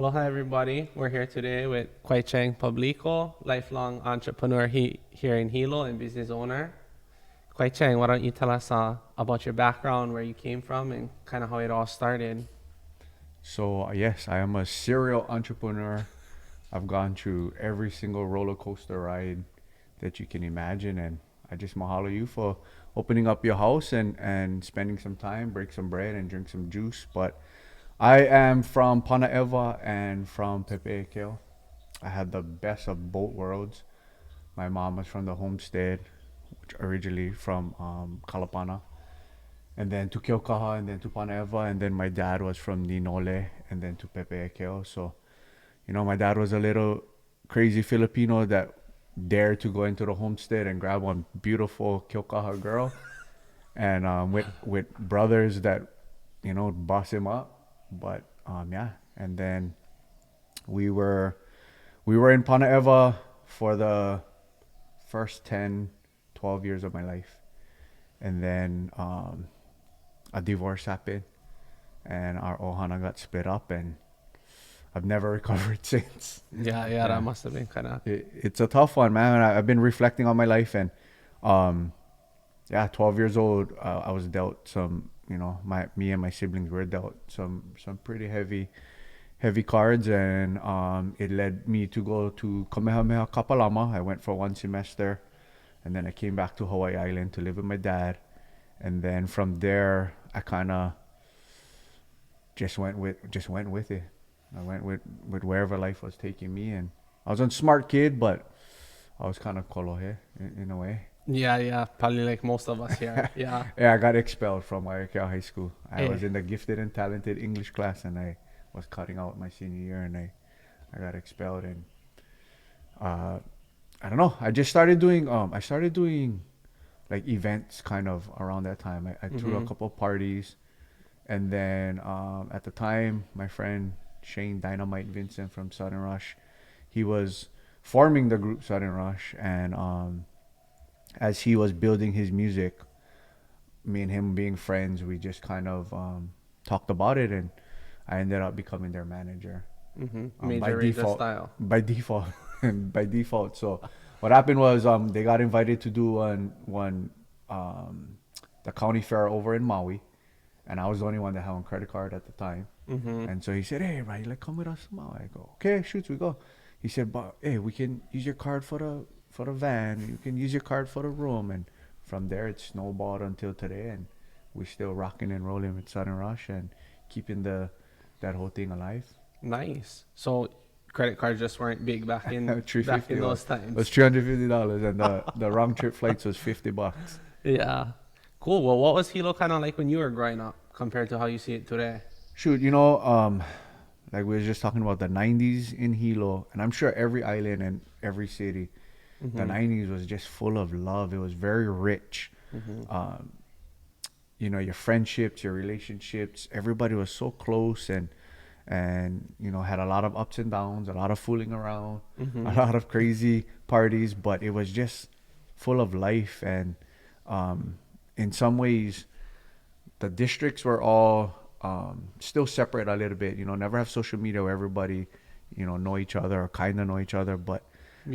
Aloha, everybody. We're here today with Kwai-Chang Publico, lifelong entrepreneur here in Hilo and business owner. Kwai-Chang, why don't you tell us about your background, where you came from, and kind of how it all started? So, yes, I am a serial entrepreneur. I've gone through every single roller coaster ride that you can imagine. And I just mahalo you for opening up your house and spending some time, break some bread, and drink some juice. But I am from Puna and from Pepe'ekeo. I had the best of both worlds. My mom was from the homestead, which originally from Kalapana, and then to Keokaha, and then to Puna, and then my dad was from Ninole, and then to Pepe'ekeo. So, my dad was a little crazy Filipino that dared to go into the homestead and grab one beautiful Keokaha girl, and with brothers that, boss him up. But yeah, and then we were in Panaeva for the first 10, 12 years of my life, and then a divorce happened, and our ohana got split up, and I've never recovered since. Yeah, that must have been kind of... It's a tough one, man. I've been reflecting on my life, and yeah, 12 years old, I was dealt some, me and my siblings were dealt some pretty heavy cards, and it led me to go to Kamehameha Kapalama. I went for 1 semester, and then I came back to Hawaii Island to live with my dad, and then from there I kind of just went with it. I went with wherever life was taking me, and I was a smart kid, but I was kind of kolohe in a way. Yeah, probably like most of us here. Yeah. Yeah, I got expelled from Waiakea High School. I Hey. was in the gifted and talented English class, and I was cutting out my senior year, and I got expelled. And I don't know. I just started doing like events kind of around that time. I threw a couple parties, and then at the time, my friend Shane Dynamite Vincent from Sudden Rush, he was forming the group Sudden Rush, and as he was building his music, me and him being friends, we just kind of talked about it, and I ended up becoming their manager. Major Razor style. By default. By default. So what happened was they got invited to do the county fair over in Maui, and I was the only one that had a credit card at the time. And so he said, "Hey, right, like come with us to Maui." I go, "Okay, shoots, we go." He said, "But hey, we can use your card for the van. You can use your card for the room." And from there, it snowballed until today, and we're still rocking and rolling with Sudden Rush and keeping that whole thing alive. Nice. So credit cards just weren't big back in those times. It was $350, and the round trip flights was $50. Yeah. Cool. Well, what was Hilo kind of like when you were growing up compared to how you see it today? Shoot, like we were just talking about the 90s in Hilo, and I'm sure every island and every city, the 90s was just full of love. It was very rich. Your friendships, your relationships, everybody was so close, and had a lot of ups and downs, a lot of fooling around, a lot of crazy parties, but it was just full of life. And in some ways, the districts were all still separate a little bit. Never have social media where everybody know each other or kind of know each other, but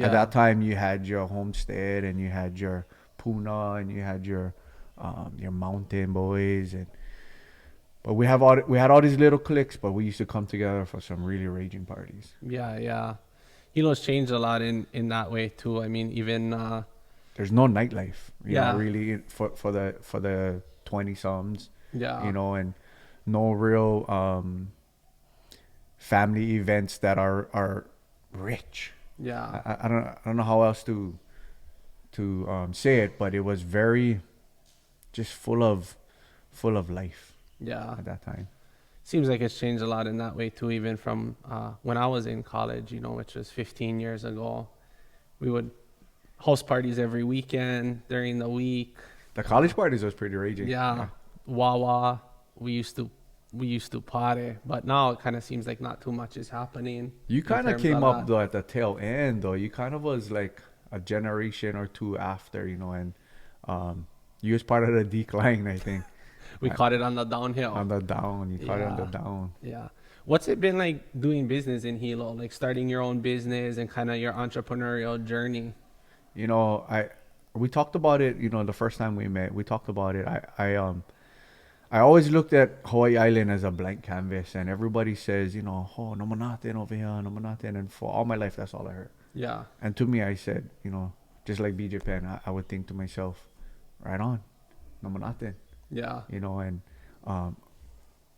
at that time you had your homestead, and you had your Puna, and you had your mountain boys, but we had all these little cliques, but we used to come together for some really raging parties. Yeah. Hilo's changed a lot in that way too. I mean, even there's no nightlife, really for the 20-somethings. Yeah. And no real family events that are rich. Yeah. I don't know how else to say it, but it was very just full of life. Yeah. At that time. Seems like it's changed a lot in that way too, even from when I was in college, which was 15 years ago. We would host parties every weekend during the week. The college parties was pretty raging. Yeah. Wawa. We used to party, but now it kind of seems like not too much is happening. You kind of came up though at the tail end though. You kind of was like a generation or two after, and you was part of the decline, I think. We caught it on the downhill. On the down. You caught it on the down. Yeah. What's it been like doing business in Hilo, like starting your own business and kind of your entrepreneurial journey? You know, we talked about it. You know, the first time we met, we talked about it. I always looked at Hawaii Island as a blank canvas, and everybody says, you know, oh, naman natin over here, naman natin, and for all my life, that's all I heard. Yeah. And to me, I said, you know, just like BJ Penn, I would think to myself, right on, naman natin, Yeah. you know, and um,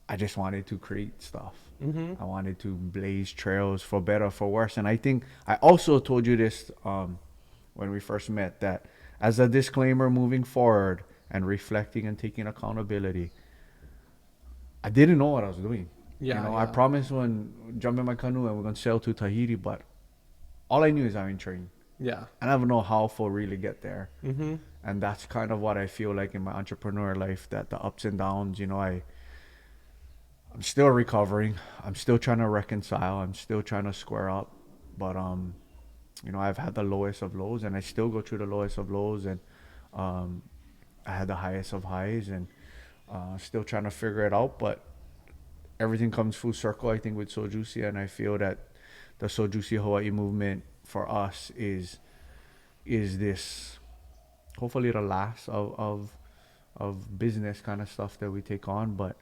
I just wanted to create stuff. Mm-hmm. I wanted to blaze trails for better, for worse. And I think I also told you this when we first met, that as a disclaimer moving forward and reflecting and taking accountability, I didn't know what I was doing. Yeah. You know, I Yeah. promised when jump in my canoe and we're gonna sail to Tahiti, but all I knew is I'm in training. Yeah. I never know how to really get there. Mm-hmm. And that's kind of what I feel like in my entrepreneur life, that the ups and downs, you know, I'm still recovering. I'm still trying to reconcile. I'm still trying to square up. But you know, I've had the lowest of lows, and I still go through the lowest of lows, and um, I had the highest of highs, and still trying to figure it out. But everything comes full circle, I think, with So Juicy, and I feel that the So Juicy Hawaii movement for us is this, hopefully the last of business kind of stuff that we take on. But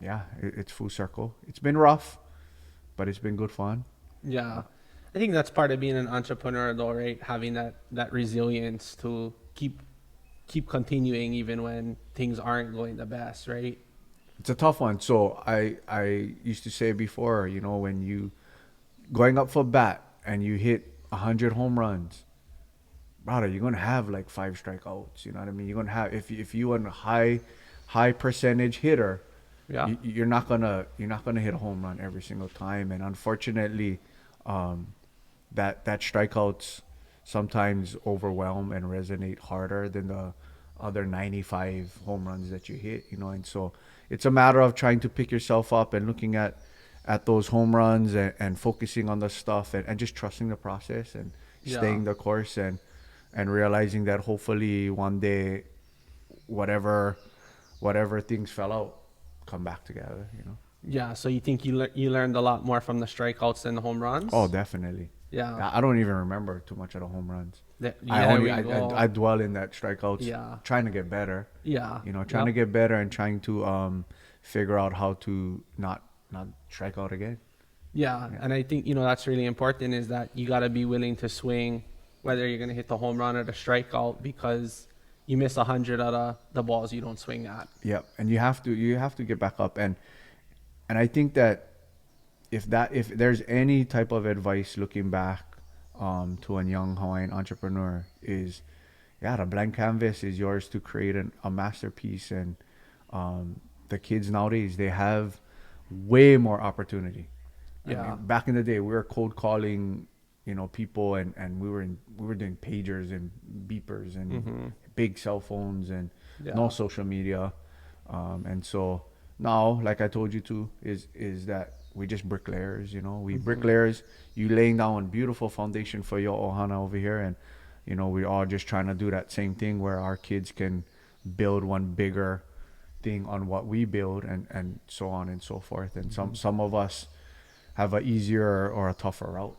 yeah, it's full circle. It's been rough, but it's been good fun. Yeah. I think that's part of being an entrepreneur, though, right? Having that resilience to keep continuing even when things aren't going the best, right? It's a tough one. So I used to say before, you know, when you going up for bat and you hit 100 home runs, brother, you're gonna have like 5 strikeouts. You know what I mean? You're gonna have, if you are a high percentage hitter, Yeah. you're not gonna hit a home run every single time. And unfortunately, that strikeouts sometimes overwhelm and resonate harder than the other 95 home runs that you hit, you know. And so it's a matter of trying to pick yourself up and looking at those home runs, and focusing on the stuff, and just trusting the process, and Yeah. staying the course, and realizing that hopefully one day whatever things fell out come back together, you know. Yeah. So you think you learned a lot more from the strikeouts than the home runs? Oh, definitely. Yeah. I don't even remember too much of the home runs. There we go. I dwell in that strikeouts, Yeah. trying to get better, Yeah. you know, trying to get better, and trying to figure out how to not strike out again. Yeah. Yeah. And I think, that's really important, is that you got to be willing to swing, whether you're going to hit the home run or the strikeout, because you miss 100 out of the balls you don't swing at. Yep. And you have to get back up, and I think that if there's any type of advice looking back to a young Hawaiian entrepreneur, is, yeah, the blank canvas is yours to create a masterpiece. And the kids nowadays, they have way more opportunity. I Yeah. mean, back in the day, we were cold calling, you know, people, and we were doing pagers and beepers and Mm-hmm. big cell phones, and Yeah. no social media. And so now, like I told you too, is that we just bricklayers, you know. We Mm-hmm. bricklayers, you laying down a beautiful foundation for your ohana over here, and you know, we all just trying to do that same thing, where our kids can build one bigger thing on what we build, and so on and so forth. And some of us have a easier or a tougher route.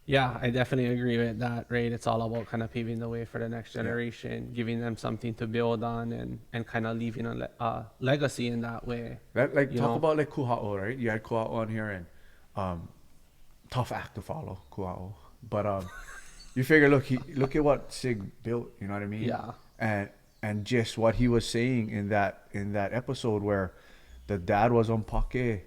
Yeah, I definitely agree with that, right? It's all about kind of paving the way for the next generation, giving them something to build on, and kind of leaving a legacy in that way. Like You talk know? about like Kuha'o, right? You had Kuha'o on here, and tough act to follow, Kuha'o. But you figure, look at what Sig built. You know what I mean? Yeah. And just what he was saying in that episode, where the dad was on pake,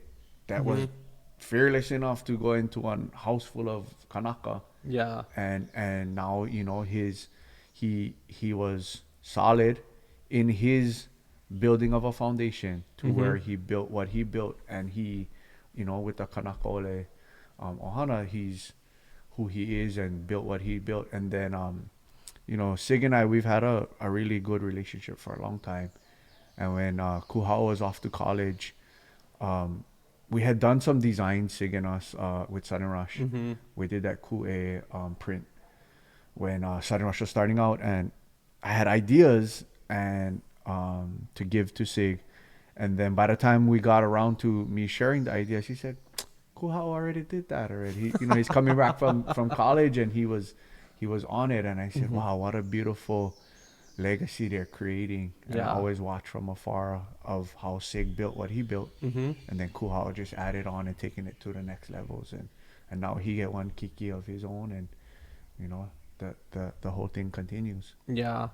that was Mhm. fearless enough to go into one house full of kanaka, Yeah. and now, you know, he was solid in his building of a foundation to where he built what he built. And he, you know, with the kanaka ole ohana, he's who he is, and built what he built. And then you know, Sig and I, we've had a really good relationship for a long time. And when Kuhao was off to college, we had done some designs, Sig and us, with Sudden Rush. Mm-hmm. We did that Kue print when Sudden Rush was starting out, and I had ideas and to give to Sig, And then by the time we got around to me sharing the idea, she said, Kuhao already did that already. He's coming back from college, and he was on it. And I said, wow, what a beautiful legacy they're creating. And I Yeah. always watch from afar of how Sig built what he built. Mm-hmm. And then Kuhao just added on and taking it to the next levels. And now he get one Kiki of his own, and you know, the whole thing continues. Yeah.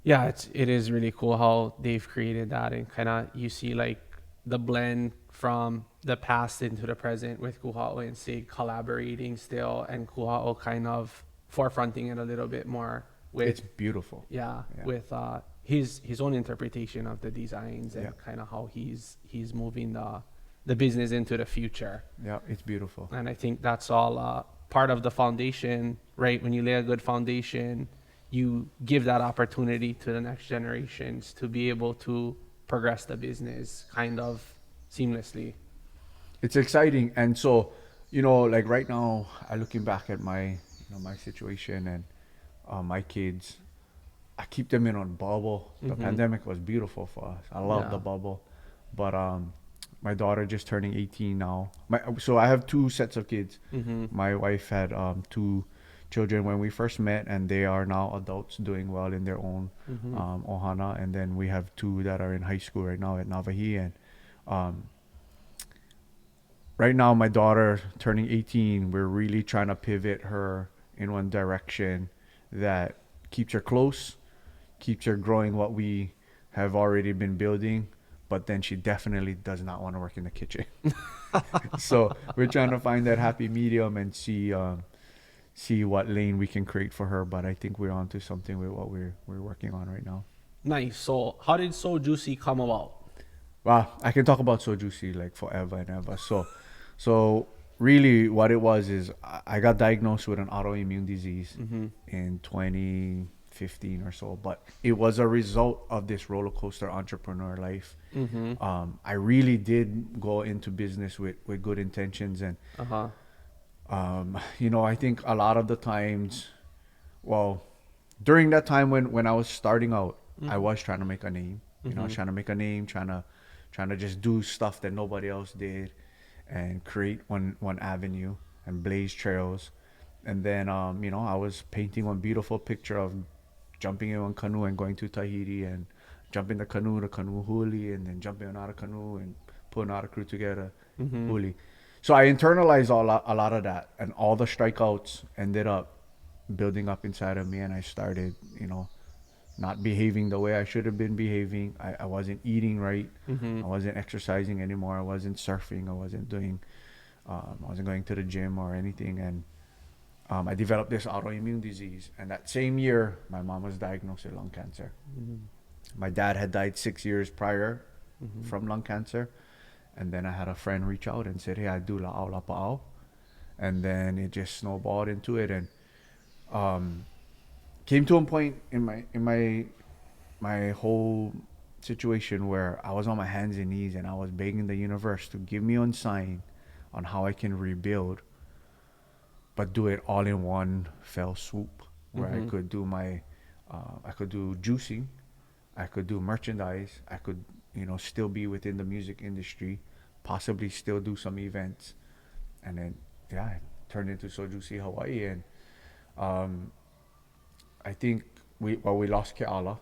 Yeah, it is really cool how they've created that, and kind of you see like the blend from the past into the present with Kuhao and Sig collaborating still, and Kuhao kind of forefronting it a little bit more with It's beautiful. yeah, Yeah. with his own interpretation of the designs and Yeah. kind of how he's moving the business into the future. Yeah, it's beautiful. And I think that's all part of the foundation, right? When you lay a good foundation, you give that opportunity to the next generations to be able to progress the business kind of seamlessly. It's exciting. And so, you know, like right now, I looking back at my situation and my kids, I keep them in a bubble. The pandemic was beautiful for us. I love the bubble. But my daughter just turning 18 now. So I have two sets of kids. My wife had two children when we first met, and they are now adults doing well in their own ohana. And then we have two that are in high school right now at Navahi. And right now, my daughter turning 18, we're really trying to pivot her in one direction that keeps her close, keeps her growing what we have already been building, but then she definitely does not want to work in the kitchen. So we're trying to find that happy medium and see what lane we can create for her. But I think we're onto something with what we're working on right now. Nice. So how did So Juicy come about? Wow, I can talk about So Juicy like forever and ever. So really what it was is I got diagnosed with an autoimmune disease in 2015 or so, but it was a result of this roller coaster entrepreneur life. I really did go into business with good intentions, and you know, I think a lot of the times, well, during that time when I was starting out, I was trying to make a name. You know, I was trying to make a name, trying to just do stuff that nobody else did, and create one avenue and blaze trails. And then you know, I was painting one beautiful picture of jumping in one canoe and going to Tahiti, and jumping the canoe huli, and then jumping out of canoe and putting out a crew together huli. So I internalized a lot of that, and all the strikeouts ended up building up inside of me, and I started, you know, not behaving the way I should have been behaving. I wasn't eating right. I wasn't exercising anymore. I wasn't surfing. I wasn't doing, I wasn't going to the gym or anything. And I developed this autoimmune disease. And that same year, my mom was diagnosed with lung cancer. My dad had died 6 years prior from lung cancer. And then I had a friend reach out and said, hey, I do la'au lapa'au. And then it just snowballed into it. And came to a point in my whole situation where I was on my hands and knees, and I was begging the universe to give me a sign on how I can rebuild, but do it all in one fell swoop, where I could do I could do juicing, I could do merchandise, I could, you know, still be within the music industry, possibly still do some events. And then it turned into So Juicy Hawaii. And I think we lost Keala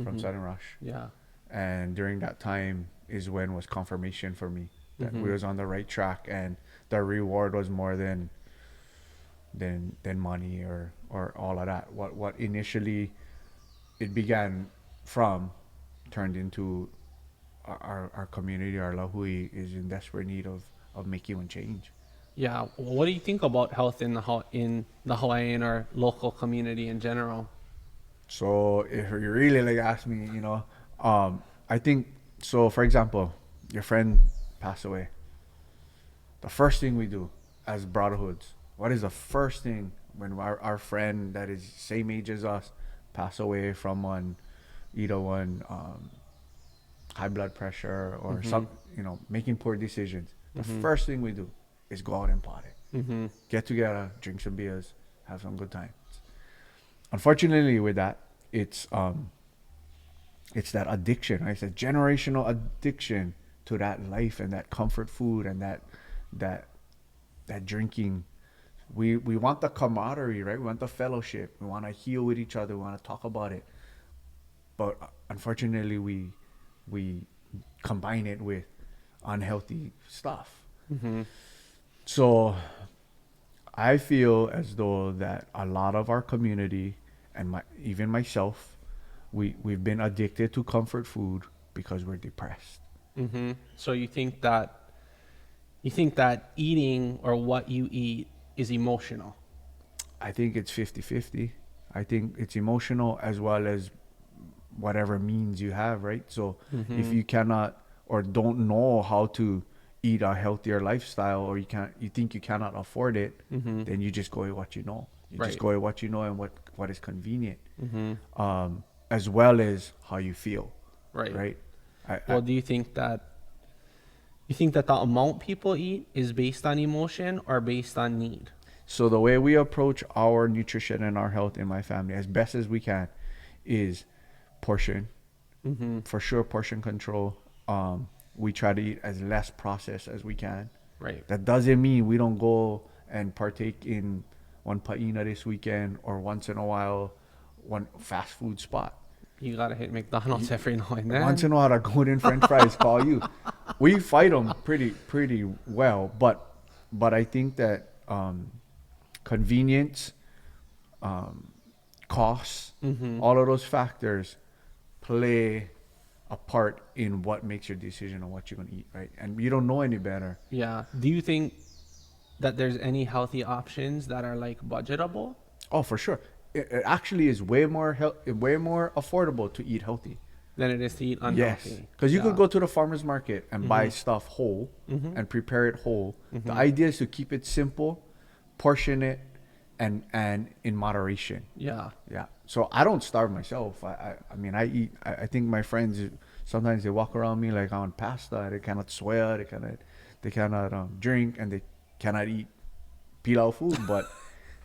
from Sudden Rush. Yeah. And during that time is when was confirmation for me that we was on the right track, and the reward was more than money or all of that. What initially it began from turned into our community, our lahui, is in desperate need of making one change. Yeah. What do you think about health in the Hawaiian or local community in general? So if you really like ask me, you know, I think so. For example, your friend passed away. The first thing we do as brotherhoods, what is the first thing when our friend that is same age as us pass away from either one high blood pressure or some, you know, making poor decisions? The first thing we do is go out and party, get together, drink some beers, have some good times. Unfortunately, with that, it's it's that addiction, right? It's a generational addiction to that life and that comfort food and that drinking. We want the camaraderie, right? We want the fellowship. We want to heal with each other. We want to talk about it. But unfortunately, we combine it with unhealthy stuff. Mm-hmm. So I feel as though that a lot of our community and even myself, we've been addicted to comfort food because we're depressed. Mm-hmm. So you think that eating or what you eat is emotional? I think it's 50-50. I think it's emotional as well as whatever means you have, right? So Mm-hmm. if you cannot or don't know how to eat a healthier lifestyle, or you think you cannot afford it, Mm-hmm. then you just go with what you know. You Right. just go with what you know and what is convenient, Mm-hmm. as well as how you feel, Right. right? Well, do you think that the amount people eat is based on emotion or based on need? So the way we approach our nutrition and our health in my family, as best as we can, is portion. Mm-hmm. For sure, portion control. We try to eat as less processed as we can. Right. That doesn't mean we don't go and partake in one paina this weekend or once in a while one fast food spot. You gotta hit McDonald's every now and then. Once in a while, a golden French fries call you. We fight them pretty well, but I think that convenience, costs, Mm-hmm. all of those factors play a part in what makes your decision on what you're gonna eat, right? And you don't know any better. Yeah. Do you think that there's any healthy options that are like budgetable? Oh, for sure. It actually is way more affordable to eat healthy. Than it is to eat Yes, unhealthy? because you Yeah. could go to the farmer's market and buy Mhm. stuff whole Mhm. and prepare it whole. The Mhm. idea is to keep it simple, portion it, and in moderation. Yeah. Yeah. So I don't starve myself. I mean, I eat. I think my friends sometimes they walk around me like on pasta. They cannot swear. They cannot drink, and they cannot eat pilau food. But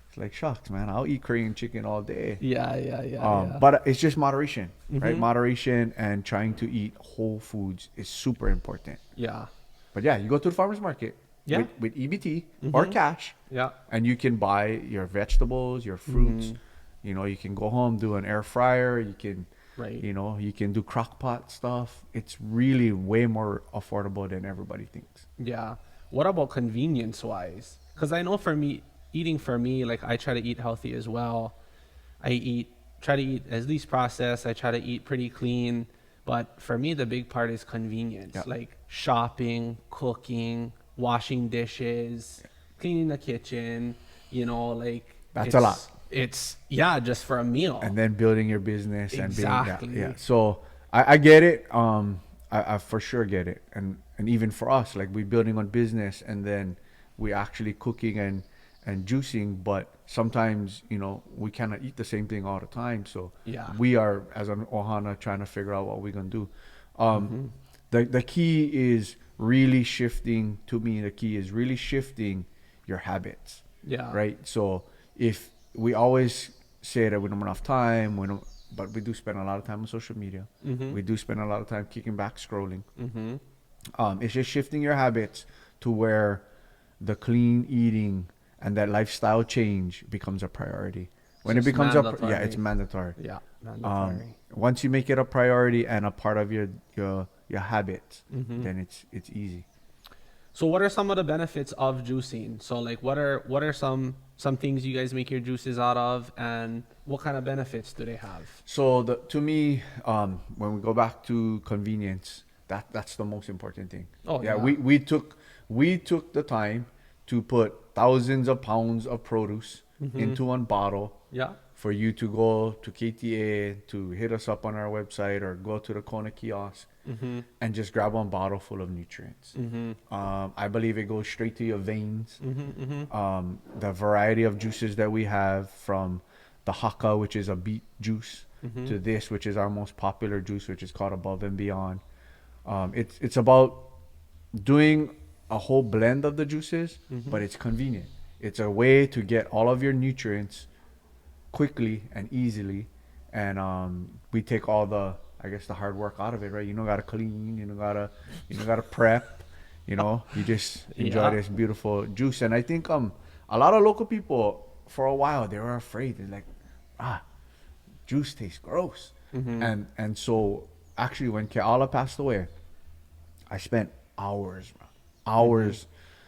it's like shucks, man. I'll eat Korean chicken all day. Yeah. Yeah. But it's just moderation, right? Mhm. Moderation and trying to eat whole foods is super important. Yeah. But yeah, you go to the farmer's market Yeah. with EBT or Mhm. cash, Yeah. and you can buy your vegetables, your fruits. Mhm. You know, you can go home, do an air fryer. You can, Right. you can do crock pot stuff. It's really way more affordable than everybody thinks. Yeah. What about convenience wise? Because I know for me, like I try to eat healthy as well. Try to eat as least processed. I try to eat pretty clean. But for me, the big part is convenience, Yeah. like shopping, cooking, washing dishes, cleaning the kitchen, like That's a lot. It's, yeah, just for a meal. And then building your business and Exactly. being yeah. So I get it. I for sure get it. And even for us, like we're building on business and then we actually cooking and juicing, but sometimes, we cannot eat the same thing all the time. So Yeah. we are as an Ohana trying to figure out what we're gonna do. Mm-hmm. The key is really shifting your habits. Yeah. Right. So if we always say that we don't have enough time, but we do spend a lot of time on social media. Mm-hmm. We do spend a lot of time kicking back, scrolling. Mm-hmm. It's just shifting your habits to where the clean eating and that lifestyle change becomes a priority. When So it it's becomes mandatory. it's mandatory. Yeah. Mandatory. Once you make it a priority and a part of your habits, Mhm. then it's easy. So what are some of the benefits of juicing? So like what are some things you guys make your juices out of, and what kind of benefits do they have? So to me, when we go back to convenience, that's the most important thing. Oh, yeah. yeah. We took the time to put thousands of pounds of produce Mhm. into one bottle Yeah. for you to go to KTA, to hit us up on our website or go to the Kona kiosk Mm-hmm. and just grab one bottle full of nutrients. Mm-hmm. I believe it goes straight to your veins. Mm-hmm. Mm-hmm. The variety of juices that we have, from the Haka, which is a beet juice, Mm-hmm. to this, which is our most popular juice, which is called Above and Beyond. It's about doing a whole blend of the juices, Mhm. but it's convenient. It's a way to get all of your nutrients quickly and easily, and we take all the I guess, the hard work out of it, right? You don't gotta clean, you don't gotta prep, you just enjoy Yeah. this beautiful juice. And I think a lot of local people for a while they were afraid. They're like, juice tastes gross. And so actually when Keala passed away, I spent hours, bro. Hours.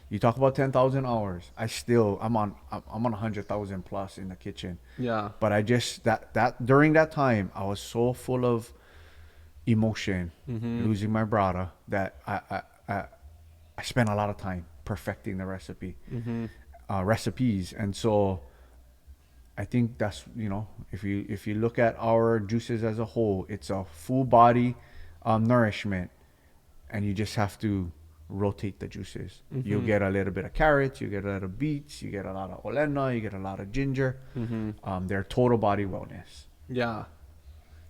You talk about 10,000 hours. I'm on 100,000 plus in the kitchen. Yeah. But I just that during that time I was so full of emotion, losing my brother, that I spent a lot of time perfecting the recipes. And so I think that's, if you look at our juices as a whole, it's a full body nourishment, and you just have to rotate the juices. You get a little bit of carrots, you get a little beets, you get a lot of olena, you get a lot of ginger. They're total body wellness. Yeah.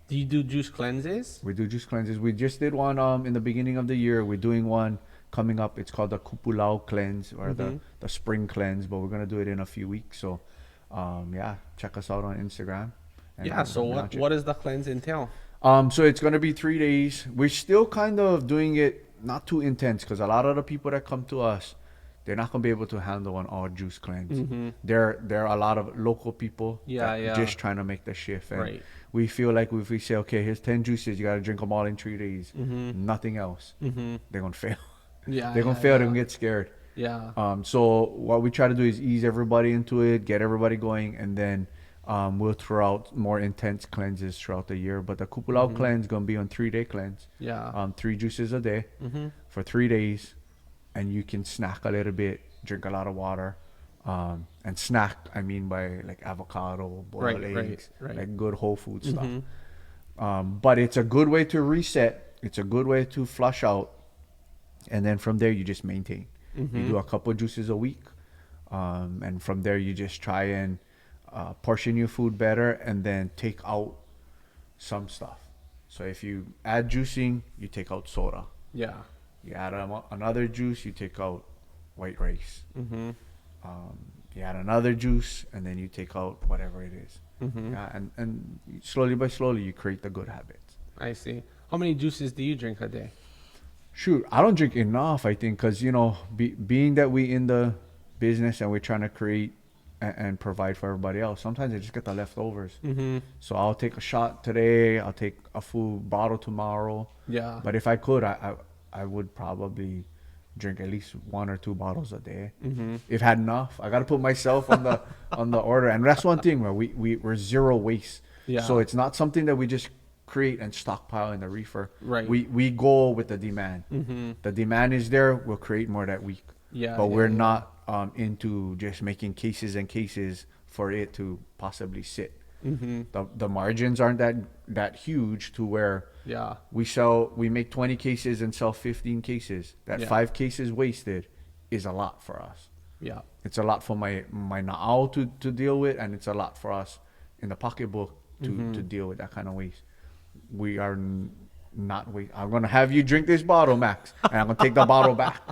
Do you do juice cleanses? We do juice cleanses. We just did one in the beginning of the year. We're doing one coming up. It's called the Kupulau cleanse, or the spring cleanse, but we're gonna do it in a few weeks. So check us out on Instagram. Yeah. So what does the cleanse entail? So it's gonna be 3 days. We're still kind of doing it not too intense, because a lot of the people that come to us, they're not gonna be able to handle an all juice cleanse. There are a lot of local people just trying to make the shift. And we feel like if we say, okay, here's 10 juices, you gotta drink them all in 3 days, nothing else, they're gonna fail. They're gonna fail. They're gonna get scared. So what we try to do is ease everybody into it, get everybody going, and then we'll throw out more intense cleanses throughout the year. But the Kupulau cleanse gonna be on 3-day cleanse. 3 juices a day for 3 days, and you can snack a little bit, drink a lot of water. And snack, I mean by like avocado, boiled eggs, like good whole food stuff. But it's a good way to reset. It's a good way to flush out, and then from there you just maintain. You do a couple juices a week, and from there you just try and portion your food better, and then take out some stuff. So if you add juicing, you take out soda. You add another juice, you take out white rice. You add another juice, and then you take out whatever it is. And slowly by slowly you create the good habits. I see. How many juices do you drink a day? Shoot, I don't drink enough, I think, because being that we in the business and we're trying to create and provide for everybody else, sometimes I just get the leftovers. So I'll take a shot today, I'll take a full bottle tomorrow. But if I could, I would probably drink at least 1 or 2 bottles a day. If I had enough, I got to put myself on the order. And that's one thing where we're zero waste. So it's not something that we just create and stockpile in the reefer. We go with the demand. The demand is there, we'll create more that week. But we're not into just making cases and cases for it to possibly sit. The margins aren't that huge to where we make 20 cases and sell 15 cases. That 5 cases wasted is a lot for us. It's a lot for my na'au to deal with, and it's a lot for us in the pocketbook to deal with that kind of waste. We are not waste. I'm gonna have you drink this bottle, Max, and I'm gonna take the bottle back,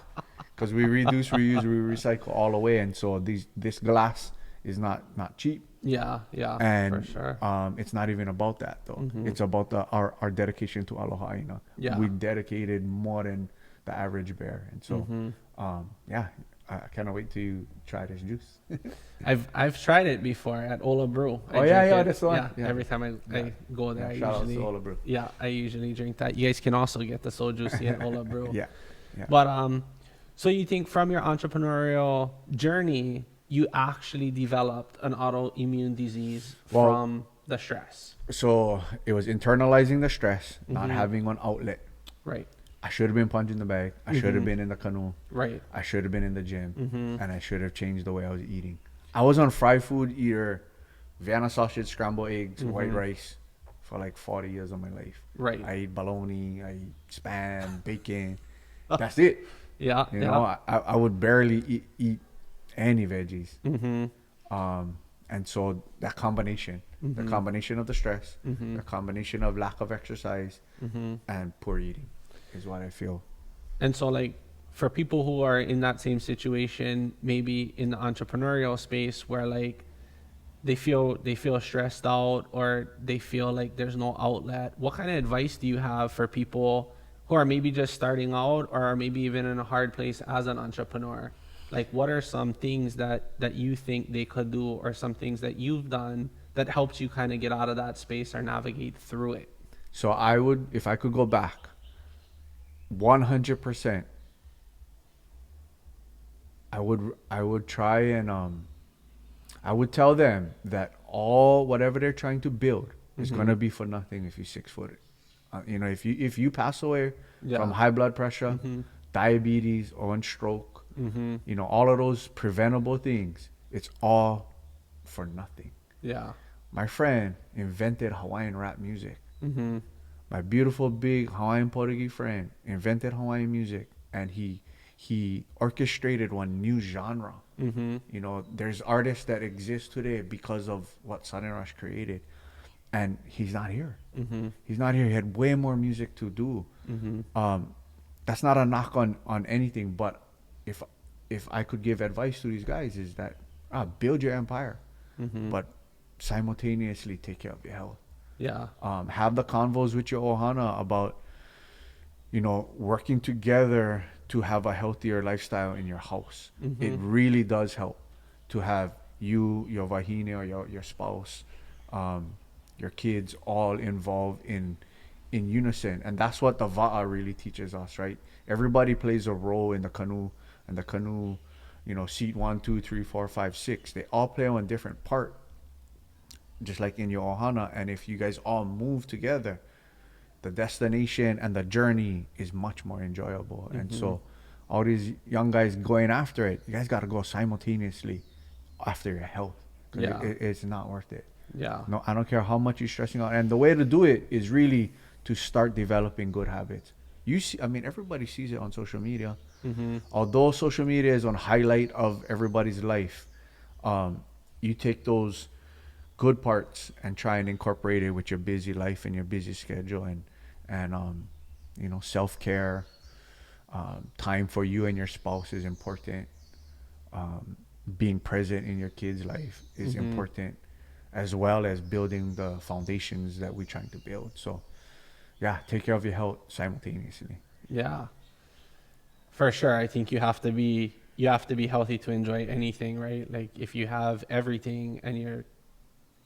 because we reduce, reuse, we recycle all the way. And so this glass is not cheap. And for sure. It's not even about that though. It's about our dedication to aloha. We've dedicated more than the average bear. And so I cannot wait to try this juice. I've tried it before at Ola Brew. That's the one. Every time I go there, shout out to Ola Brew. I usually drink that. You guys can also get the So Juicy at Ola Brew. Yeah. But so you think from your entrepreneurial journey, you actually developed an autoimmune disease from the stress? So it was internalizing the stress, not having an outlet. I should have been punching the bag. I should have been in the canoe. I should have been in the gym. And I should have changed the way I was eating. I was on fried food eater, Vienna sausage, scrambled eggs, white rice for like 40 years of my life. I ate bologna, I ate spam, bacon. That's it. I would barely eat any veggies. And so that combination, the combination of the stress, the combination of lack of exercise, and poor eating is what I feel. And so like for people who are in that same situation, maybe in the entrepreneurial space where like they feel stressed out, or they feel like there's no outlet. What kind of advice do you have for people who are maybe just starting out, or are maybe even in a hard place as an entrepreneur? Like, what are some things that you think they could do, or some things that you've done that helps you kind of get out of that space or navigate through it? So I would, if I could go back, 100%, I would try and I would tell them that whatever they're trying to build is gonna be for nothing if you're 6 foot. If you pass away from high blood pressure, diabetes, or one stroke, all of those preventable things, it's all for nothing. Yeah. My friend invented Hawaiian rap music. My beautiful big Hawaiian Portuguese friend invented Hawaiian music, and he orchestrated one new genre. There's artists that exist today because of what Sudden Rush created, and he's not here. He's not here. He had way more music to do. That's not a knock on anything, but if I could give advice to these guys, is that build your empire, but simultaneously take care of your health. Yeah. Have the convos with your ohana about working together to have a healthier lifestyle in your house. It really does help to have you, your wahine, or your spouse, your kids all involved in unison. And that's what the va'a really teaches us, right? Everybody plays a role in the canoe, and the canoe, seat 1, 2, 3, 4, 5, 6, they all play one different part, just like in your ohana. And if you guys all move together, the destination and the journey is much more enjoyable. And so all these young guys going after it, you guys got to go simultaneously after your health. It's not worth it. Yeah. No, I don't care how much you're stressing out. And the way to do it is really to start developing good habits. Everybody sees it on social media. Although social media is on highlight of everybody's life, you take those good parts and try and incorporate it with your busy life and your busy schedule, and self-care, time for you and your spouse is important. Being present in your kids' life is important, as well as building the foundations that we're trying to build. So take care of your health simultaneously. Yeah, for sure. I think you have to be healthy to enjoy anything, right? Like, if you have everything and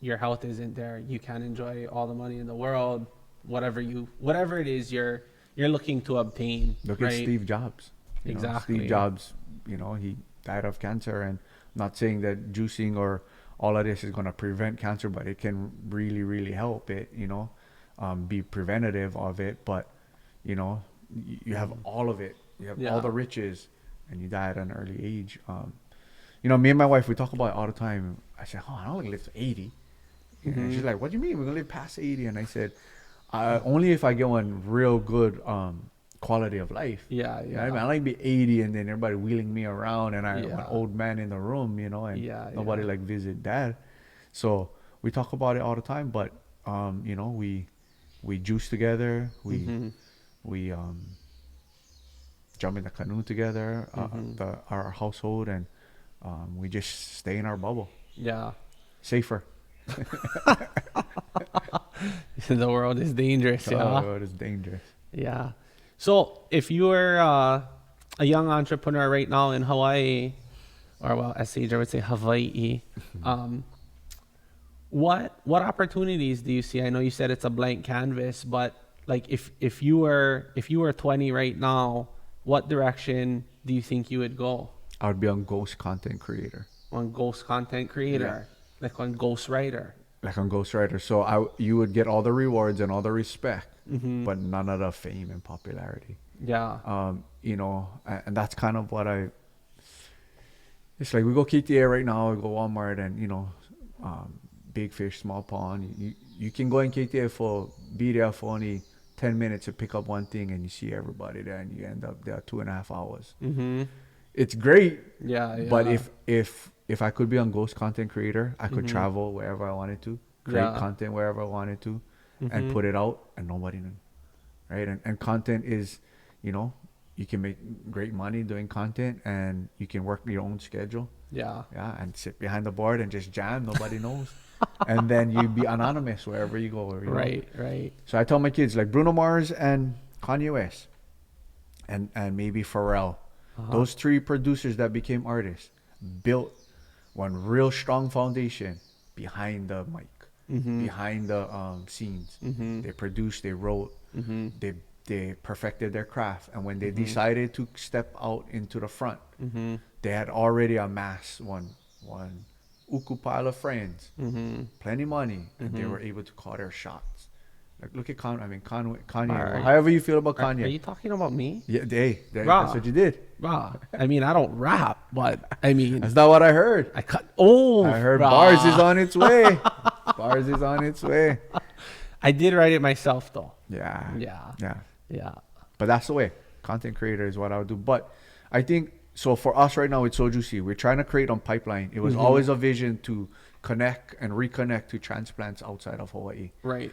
your health isn't there, you can't enjoy all the money in the world, whatever it is you're looking to obtain. Look right? at Steve Jobs. Exactly. Steve Jobs, he died of cancer, and I'm not saying that juicing or all of this is going to prevent cancer, but it can really, really help it, be preventative of it. But, you have all of it. You have all the riches, and you die at an early age. Me and my wife, we talk about it all the time. I said, I don't want to live to 80. And she's like, what do you mean? We're going to live past 80. And I said, only if I get one real good quality of life. Yeah. I like to be 80 and then everybody wheeling me around, and I'm an old man in the room, and nobody like visit dad. So we talk about it all the time, but we juice together. We jump in the canoe together, our household, and we just stay in our bubble. Yeah. Safer. The world is dangerous. The world is dangerous. Yeah. So if you were a young entrepreneur right now in Hawaii, or as Sage would say, Hawaii, what opportunities do you see? I know you said it's a blank canvas, but like if you were 20 right now, what direction do you think you would go? I would be on ghost content creator. On ghost content creator, like on ghost writer. Like on ghostwriter. So you would get all the rewards and all the respect, but none of the fame and popularity. Yeah. And that's kind of what it's like. We go KTA right now, we go Walmart, and big fish, small pond. You can go in KTA be there for only 10 minutes to pick up one thing, and you see everybody there, and you end up there 2.5 hours. It's great. Yeah. But if I could be on ghost content creator, I could travel wherever I wanted to, create content wherever I wanted to, and put it out, and nobody knew, right? And content is, you can make great money doing content, and you can work your own schedule. Yeah. Yeah, and sit behind the board and just jam. Nobody knows. And then you be anonymous wherever you go. You know? Right, right. So I tell my kids, like Bruno Mars and Kanye West and maybe Pharrell, those three producers that became artists built one real strong foundation behind the mic, behind the scenes. They produced, they wrote, they perfected their craft. And when they decided to step out into the front, they had already amassed one uku pile of friends, plenty money, and they were able to call their shots. Like, look at Kanye. However you feel about Kanye. Are you talking about me? Yeah, that's what you did. I mean, I don't rap, but I mean, That's not what I heard. I heard Bars is on its way. Bars is on its way. I did write it myself, though. Yeah. Yeah. But that's the way. Content creator is what I would do. But I think, so for us right now, it's So Juicy. We're trying to create on pipeline. It was always a vision to connect and reconnect to transplants outside of Hawaii. Right.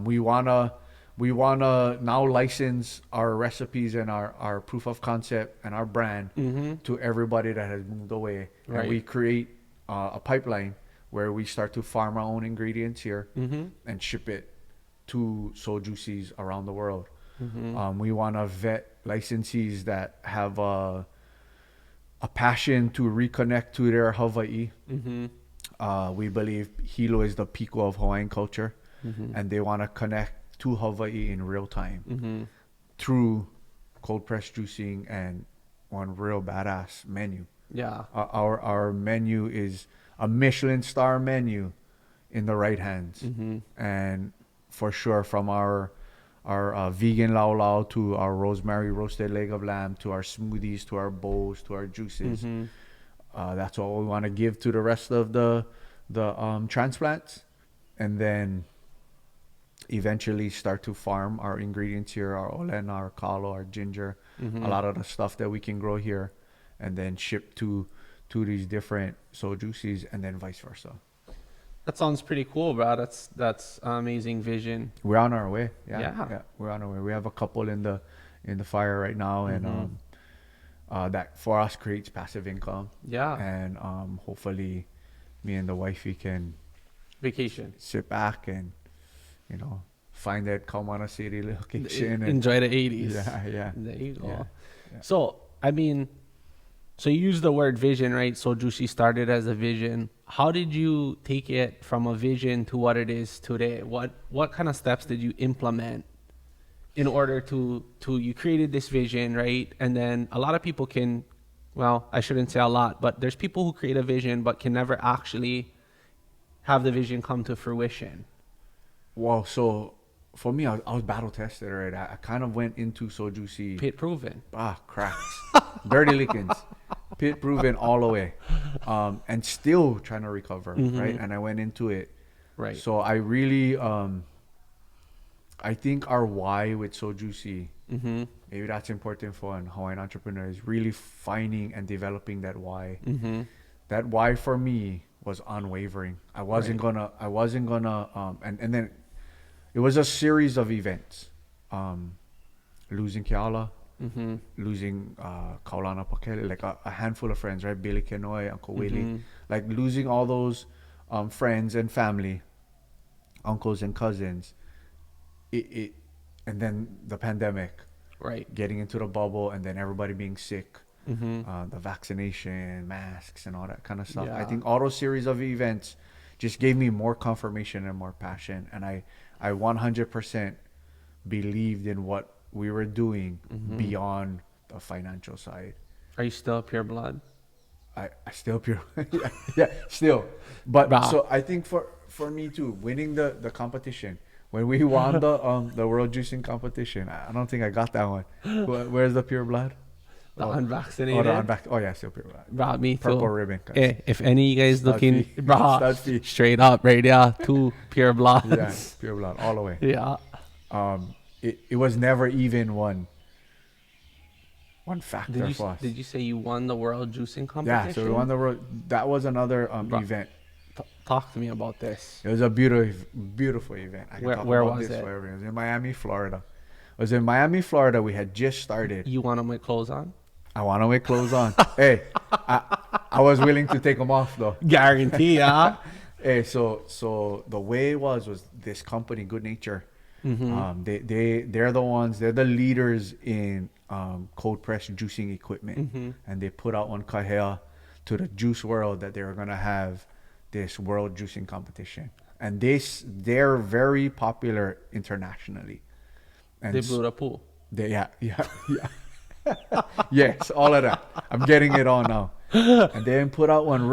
We wanna now license our recipes and our proof of concept and our brand to everybody that has moved away. Right. And we create a pipeline where we start to farm our own ingredients here and ship it to So Juicy's around the world. We want to vet licensees that have a passion to reconnect to their Hawaii. We believe Hilo is the pico of Hawaiian culture, and they want to connect to Hawaii in real time through cold press juicing and one real badass menu. Yeah. Our menu is a Michelin star menu in the right hands, and for sure from our vegan lau lau to our rosemary roasted leg of lamb to our smoothies to our bowls to our juices. That's what we want to give to the rest of the transplants, and then eventually start to farm our ingredients here, our olen, our kalo, our ginger, a lot of the stuff that we can grow here, and then ship to these different So Juicies, and then vice versa. That sounds pretty cool, bro. That's amazing vision. We're on our way. Yeah. We're on our way. We have a couple in the fire right now, and that for us creates passive income. Yeah. And hopefully me and the wifey can Vacation. sit back and find that Kaumana City location and Enjoy the 80s. Yeah. There you go. Yeah. So, I mean, so you use the word vision, right? So Juicy started as a vision. How did you take it from a vision to what it is today? What kind of steps did you implement in order to you created this vision, right? And then a lot of people can, well, I shouldn't say a lot, but there's people who create a vision but can never actually have the vision come to fruition. Well, so for me, I was battle tested, right? I kind of went into So Juicy. Pit proven. Cracks. Dirty lickings. Pit proven all the way. And still trying to recover, right? And I went into it. Right. So I really, I think our why with So Juicy, maybe that's important for an Hawaiian entrepreneur, is really finding and developing that why. That why for me was unwavering. I wasn't gonna, and then it was a series of events. Losing Keala, losing Kaulana Pakele, like a handful of friends, right? Billy Kenoi, Uncle Willie, like losing all those friends and family, uncles and cousins. And then the pandemic, right? Getting into the bubble, and then everybody being sick, the vaccination, masks, and all that kind of stuff. Yeah. I think all those series of events just gave me more confirmation and more passion, and I 100% believed in what we were doing beyond the financial side. Are you still pure blood? I still pure, still. But so I think for me too, winning the competition. When we won the world juicing competition, I don't think I got that one. Where's the pure blood? The unvaccinated? Oh yeah, still pure blood. Bro, me too. Purple ribbon. Hey, if any of you guys Stud looking, fee. bro, Stud fee. straight up, right? Yeah, 2 pure bloods. Yeah, pure blood all the way. Yeah. It was never even one factor for us. Did you say you won the world juicing competition? Yeah, so we won the world. That was another event. Talk to me about this. It was a beautiful event. I can talk Where about was this it? forever. It was in Miami, Florida. It was in Miami, Florida. We had just started. You want them with clothes on? I want to wear clothes on. Hey, I was willing to take them off though. Guarantee, yeah. Hey, so the way it was this company, Good Nature. They're the ones. They're the leaders in cold press juicing equipment, and they put out on Kahea to the juice world that they were gonna have this world juicing competition, and they're very popular internationally. And They blew the pool. yeah. Yes, all of that. I'm getting it all now. And they didn't put out one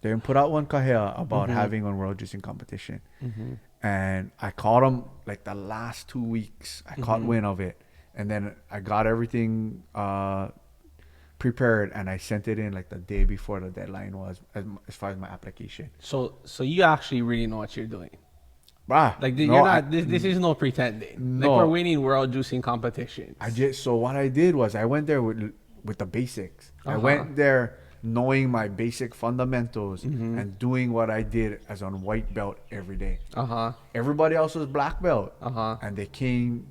they didn't put out one kahea about having one world juicing competition. And I caught them like the last 2 weeks. I caught wind of it, and then I got everything prepared, and I sent it in like the day before the deadline was, as far as my application. So you actually really know what you're doing. Bah, Like no, you're not. This is no pretending. No. Like we're winning world juicing competitions. So what I did was I went there with the basics. I went there knowing my basic fundamentals and doing what I did as on white belt every day. Everybody else was black belt, and they came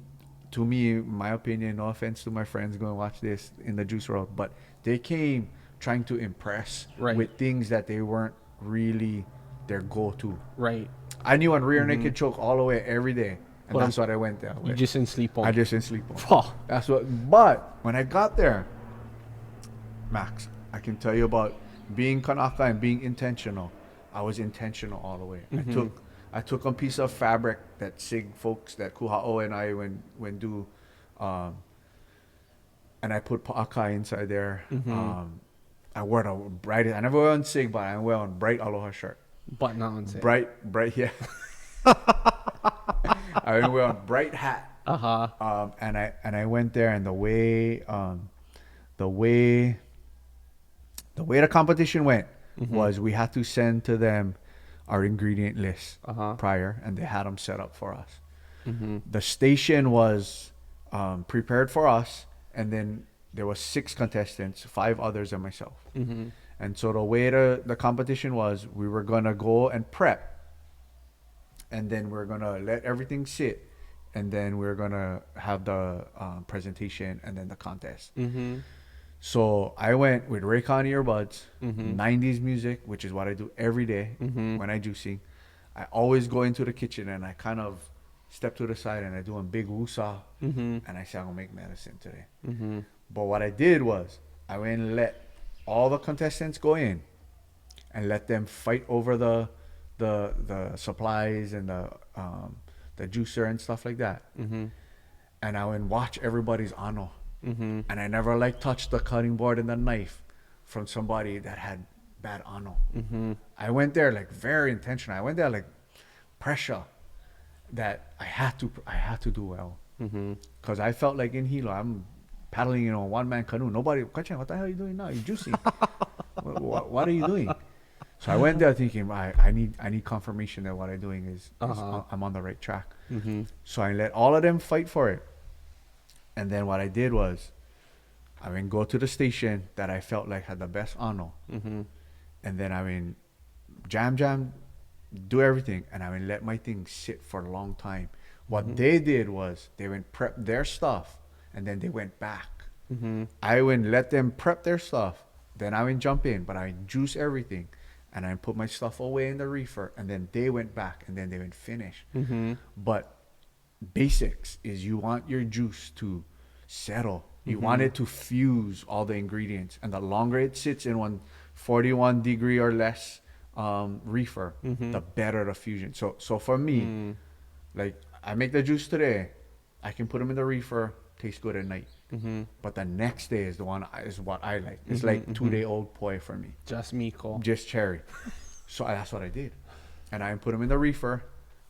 to me. In my opinion, no offense to my friends going to watch this in the juice world, but they came trying to impress with things that they weren't really their go-to. Right. I knew on rear naked choke all the way every day, and that's what I went there with. You just didn't sleep on. I just didn't sleep on. Oh. That's what. But when I got there, Max, I can tell you about being Kanaka and being intentional. I was intentional all the way. I took a piece of fabric that SIG folks, that Kuha'o and I when do, and I put pa'aka inside there. I wore the brightest. I never wear on SIG, but I wear on bright aloha shirt. Button on. Bright, yeah. I wear a bright hat. And I went there, and the way the competition went was we had to send to them our ingredient list prior, and they had them set up for us. The station was prepared for us, and then there was 6 contestants, 5 others, and myself. And so the way the competition was, we were gonna go and prep, and then we're gonna let everything sit, and then we're gonna have the presentation and then the contest. So I went with Raycon earbuds, 90s music, which is what I do every day when I juicing. I always go into the kitchen and I kind of step to the side and I do a big woosah, and I say I'm gonna make medicine today. But what I did was I went and let all the contestants go in and let them fight over the supplies and the juicer and stuff like that. And I went watch everybody's ano. And I never touched the cutting board and the knife from somebody that had bad ano. I went there very intentional. I went there pressure that I had to do well, because I felt like in Hilo I'm paddling in a one-man canoe. Nobody, Kwai-Chang, what the hell are you doing now? You're juicing. what are you doing? So I went there thinking I need confirmation that what I'm doing is I'm on the right track. So I let all of them fight for it. And then what I did was I mean go to the station that I felt like had the best ano. And then I mean jam, do everything, and I mean let my thing sit for a long time. What they did was they went prep their stuff, and then they went back. I went let them prep their stuff, then I went jump in, but I juice everything, and I put my stuff away in the reefer, and then they went back, and then they went finish. But basics is you want your juice to settle. You want it to fuse all the ingredients, and the longer it sits in 141 degree or less reefer, the better the fusion. So for me, I make the juice today, I can put them in the reefer, tastes good at night. But the next day is what I like. It's like 2-day-old poi for me. Just Miko. Just cherry. So that's what I did, and I put them in the reefer.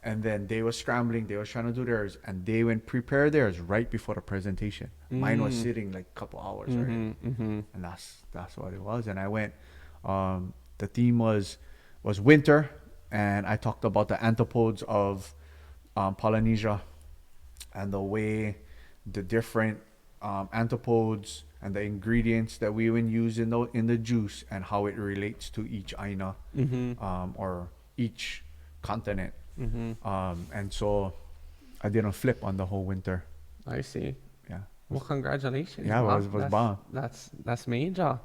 And then they were scrambling. They were trying to do theirs, and they went prepare theirs right before the presentation. Mine was sitting a couple hours already, and that's what it was. And I went. The theme was winter, and I talked about the anthropods of Polynesia, and the way the different anthropods and the ingredients that we would use in the juice, and how it relates to each aina or each continent. And so I did a flip on the whole winter I see. Yeah. Well, congratulations. Yeah, Wow, was bomb. that's major.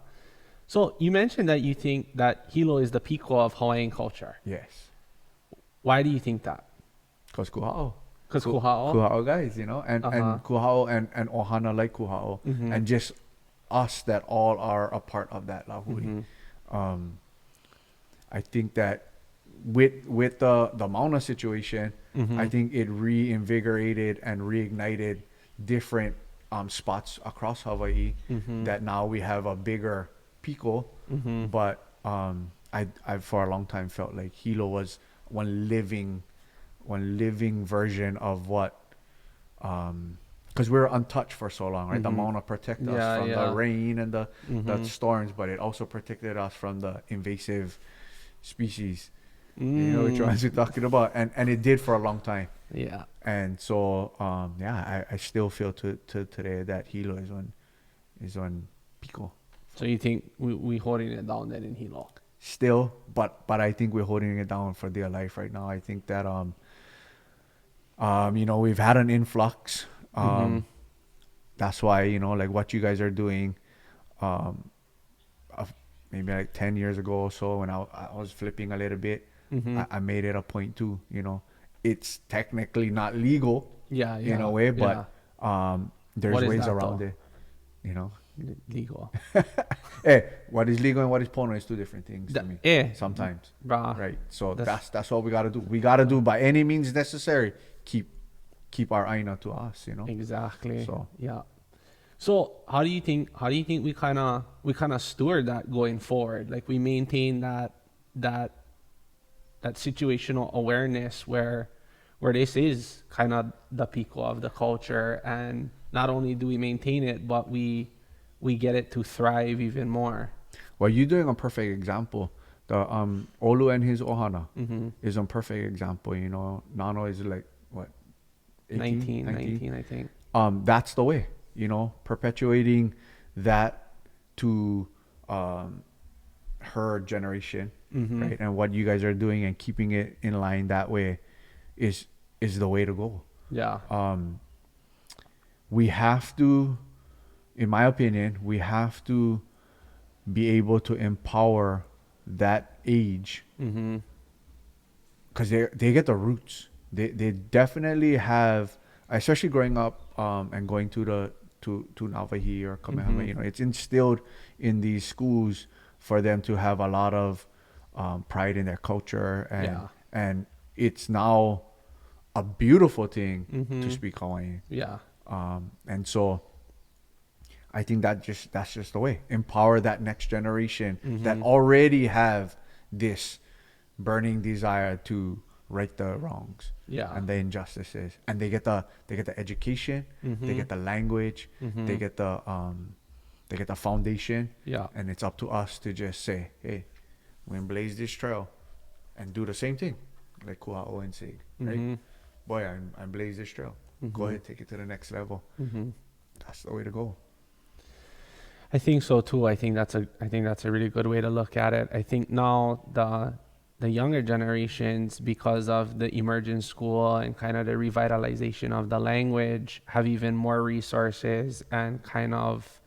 So you mentioned that you think that Hilo is the pico of Hawaiian culture. Yes. Why do you think that? Because kuhao. Because kuhao. Kuhao guys, you know, and Uh-huh. kuhao and ohana like kuhao, Mhm. and just us that all are a part of that lahui. Mhm. I think that with the Mauna situation, Mhm. I think it reinvigorated and reignited different spots across Hawaii Mhm. that now we have a bigger pico. Mhm. But I for a long time felt like Hilo was one living version of what, because we were untouched for so long, right? The Mhm. Mauna protected us Yeah, from the yeah. rain and the Mhm. storms, but it also protected us from the invasive species. You know which Mm. ones we're talking about, and it did for a long time. Yeah. And so yeah, I still feel to today that Hilo is on pico So you think we holding it down then in Hilo? still, but I think we're holding it down for dear life right now. I think that you know, we've had an influx. Mhm. That's why, you know, like what you guys are doing, um, maybe like 10 years ago or so, when I was flipping a little bit, Mhm. I made it a point too, you know, it's technically not legal Yeah, in a yeah. way, Yeah. but there's What is ways that around though? it, you know. Legal. Hey, what is legal and what is Puna is two different things to me Eh, sometimes, brah. right? So That's that's what we got to do. We got to do by any means necessary, keep our aina to us, you know. exactly. So Yeah. So how do you think we kind of steward that going forward? Like we maintain that that situational awareness where this is kind of the pico of the culture, and not only do we maintain it, but we get it to thrive even more. well, you're doing a perfect example. The Olu and his ohana Mm-hmm. is a perfect example. You know, Nano is like what 18, 19, 19. 19, I think. That's the way. You know, perpetuating that to her generation, Mm-hmm. right? And what you guys are doing and keeping it in line that way is the way to go. Yeah. We have to, in my opinion, we have to be able to empower that age, Mm-hmm. because they get the roots. They definitely have, especially growing up and going to the to Navahi or Mm-hmm. Kamehameha. You know, it's instilled in these schools for them to have a lot of pride in their culture, Yeah. and it's now a beautiful thing to Mm-hmm. speak Hawaiian. Yeah. And so I think that's just the way. Empower that next generation that Mm-hmm. already have this burning desire to right the wrongs Yeah. and the injustices, and they get the education, they Mm-hmm. get the language, Mm-hmm. they get the foundation, Yeah. and it's up to us to just say, hey, we're gonna blaze this trail and do the same thing like Kua'o and Sig, right? Mm-hmm. Boy, I'm blaze this trail. Go Mm-hmm. ahead, take it to the next level. Mm-hmm. That's the way to go. I think so too. I think that's a really good way to look at it. I think now the younger generations, because of the emergent school and kind of the revitalization of the language, have even more resources and kind of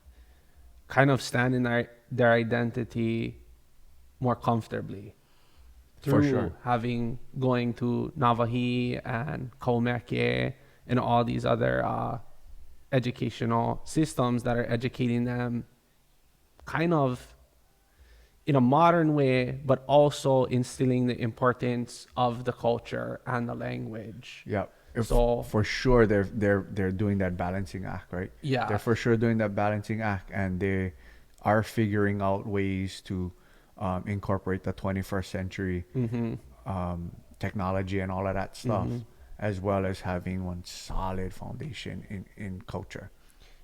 stand in their identity more comfortably For through sure. having going to Navahi and Kaumeke and all these other educational systems that are educating them kind of in a modern way, but also instilling the importance of the culture and the language. Yeah. If So for sure they're doing that balancing act, right? yeah, They're for sure doing that balancing act, and they are figuring out ways to incorporate the 21st century mm-hmm, technology and all of that stuff, mm-hmm. as well as having one solid foundation in culture.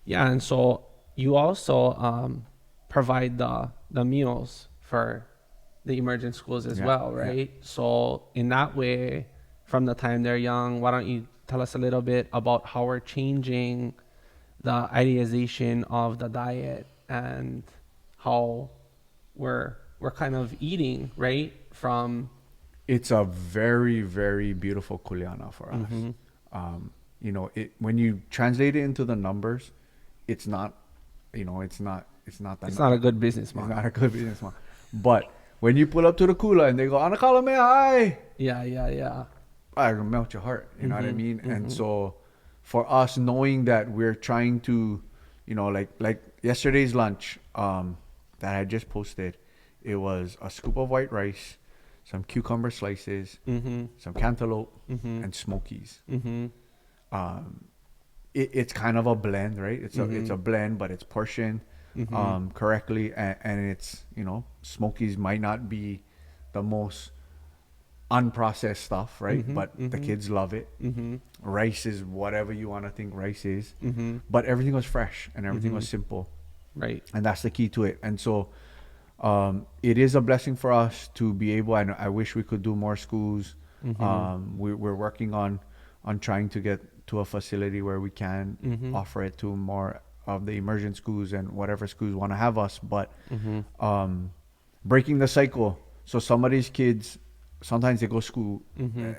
Yeah, and so you also provide the meals for the emergent schools as Yeah, well, yeah. right? So in that way, from the time they're young, why don't you tell us a little bit about how we're changing the idealization of the diet and how we're kind of eating right from It's a very, very beautiful kuleana for us. mm-hmm, when you translate it into the numbers, it's not, it's not that. It's not a good business It's model. not a good business model. But when you pull up to the cooler and they go, Anakala me hi, Yeah. I can melt your heart. You know what I Mhm, mean? And mhm. so for us, knowing that we're trying to, like yesterday's lunch that I just posted, it was a scoop of white rice, some cucumber slices, Mhm. some cantaloupe, Mhm. and smokies. Mhm. Um, it's kind of a blend, right? It's a Mhm. blend, but it's portioned Mhm. correctly, and it's smokies might not be the most unprocessed stuff, right? Mhm. But the Mhm. kids love it. Mhm. Rice is whatever you want to think rice is, Mhm. but everything was fresh and everything was Mhm. simple, Right. and that's the key to it. And so it is a blessing for us to be able. I wish we could do more schools. Mhm. We're working on trying to get to a facility where we can Mhm. offer it to more of the immersion schools and whatever schools want to have us. But Mhm. um, breaking the cycle. So some of these kids, sometimes they go school uh, Mhm.